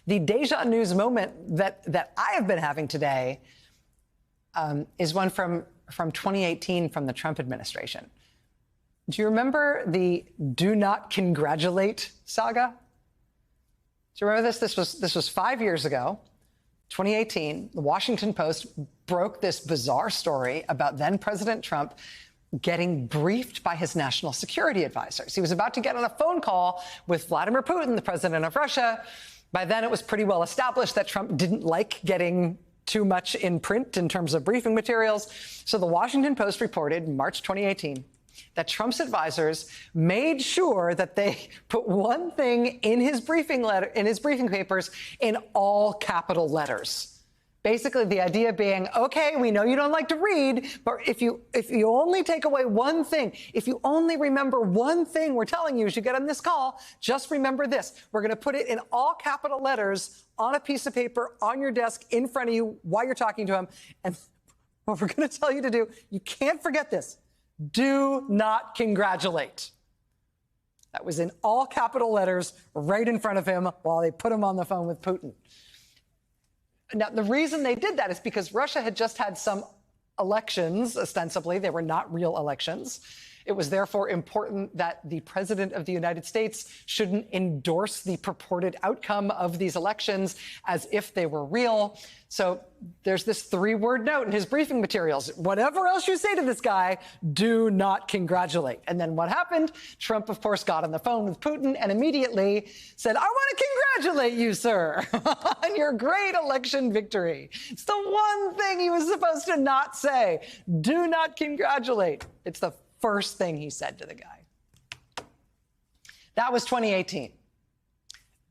The deja news moment that I have been having today is one from 2018 from the Trump administration. Do you remember the "do not congratulate" saga? Do you remember this? This was 5 years ago, 2018. The Washington Post broke this bizarre story about then President Trump getting briefed by his national security advisors. He was about to get on a phone call with Vladimir Putin, the president of Russia. By then, it was pretty well established that Trump didn't like getting too much in print in terms of briefing materials. So the Washington Post reported in March 2018 that Trump's advisors made sure that they put one thing in his briefing papers in all capital letters. Basically, the idea being, OK, we know you don't like to read, but if you only take away one thing, if you only remember one thing we're telling you as you get on this call, just remember this. We're going to put it in all capital letters on a piece of paper on your desk in front of you while you're talking to him. And what we're going to tell you to do, you can't forget this. Do not congratulate. That was in all capital letters right in front of him while they put him on the phone with Putin. Now, the reason they did that is because Russia had just had some elections, ostensibly. They were not real elections. It was therefore important that the president of the United States shouldn't endorse the purported outcome of these elections as if they were real. So there's this three-word note in his briefing materials. Whatever else you say to this guy, do not congratulate. And then what happened? Trump, of course, got on the phone with Putin and immediately said, I want to congratulate you, sir, on your great election victory. It's the one thing he was supposed to not say. Do not congratulate. It's the first thing he said to the guy. That was 2018.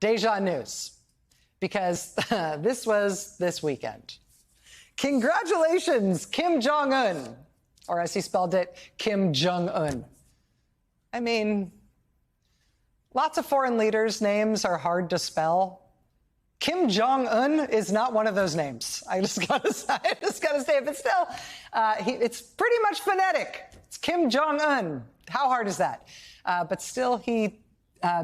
Deja news. Because this was this weekend. Congratulations, Kim Jong-un, or as he spelled it, Kim Jong-un. I mean, lots of foreign leaders' names are hard to spell. Kim Jong-un is not one of those names. I just gotta say it, but still, it's pretty much phonetic. It's Kim Jong-un. How hard is that? But still, he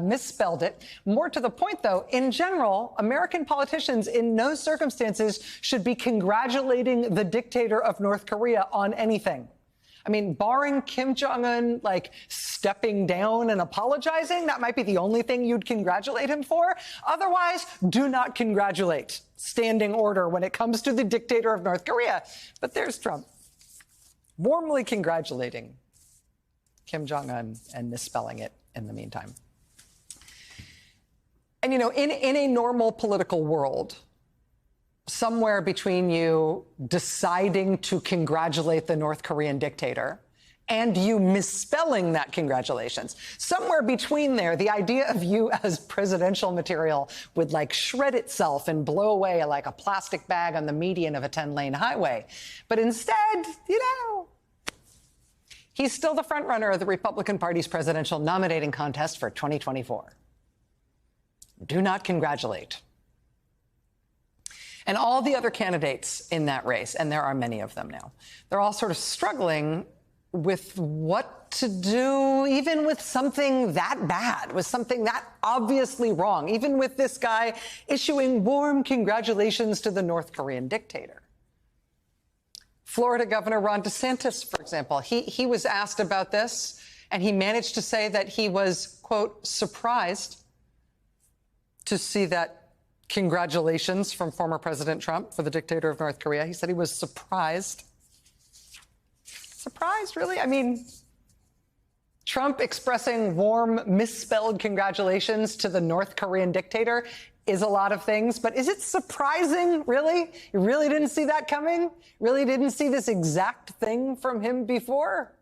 misspelled it. More to the point, though, in general, American politicians in no circumstances should be congratulating the dictator of North Korea on anything. I mean, barring Kim Jong-un, like, stepping down and apologizing, that might be the only thing you'd congratulate him for. Otherwise, do not congratulate. Standing order when it comes to the dictator of North Korea. But there's Trump, warmly congratulating Kim Jong-un and misspelling it in the meantime. And, you know, in a normal political world, somewhere between you deciding to congratulate the North Korean dictator and you misspelling that congratulations, somewhere between there, the idea of you as presidential material would, like, shred itself and blow away like a plastic bag on the median of a 10-lane highway. But instead, you know, he's still the frontrunner of the Republican Party's presidential nominating contest for 2024. Do not congratulate. And all the other candidates in that race, and there are many of them now, they're all sort of struggling with what to do, even with something that bad, with something that obviously wrong, even with this guy issuing warm congratulations to the North Korean dictator. Florida Governor Ron DeSantis, for example, he was asked about this, and he managed to say that he was, quote, surprised to see that congratulations from former President Trump for the dictator of North Korea. He said he was surprised. Surprised, really? I mean, Trump expressing warm, misspelled congratulations to the North Korean dictator is a lot of things, but is it surprising, really? You really didn't see that coming? Really didn't see this exact thing from him before?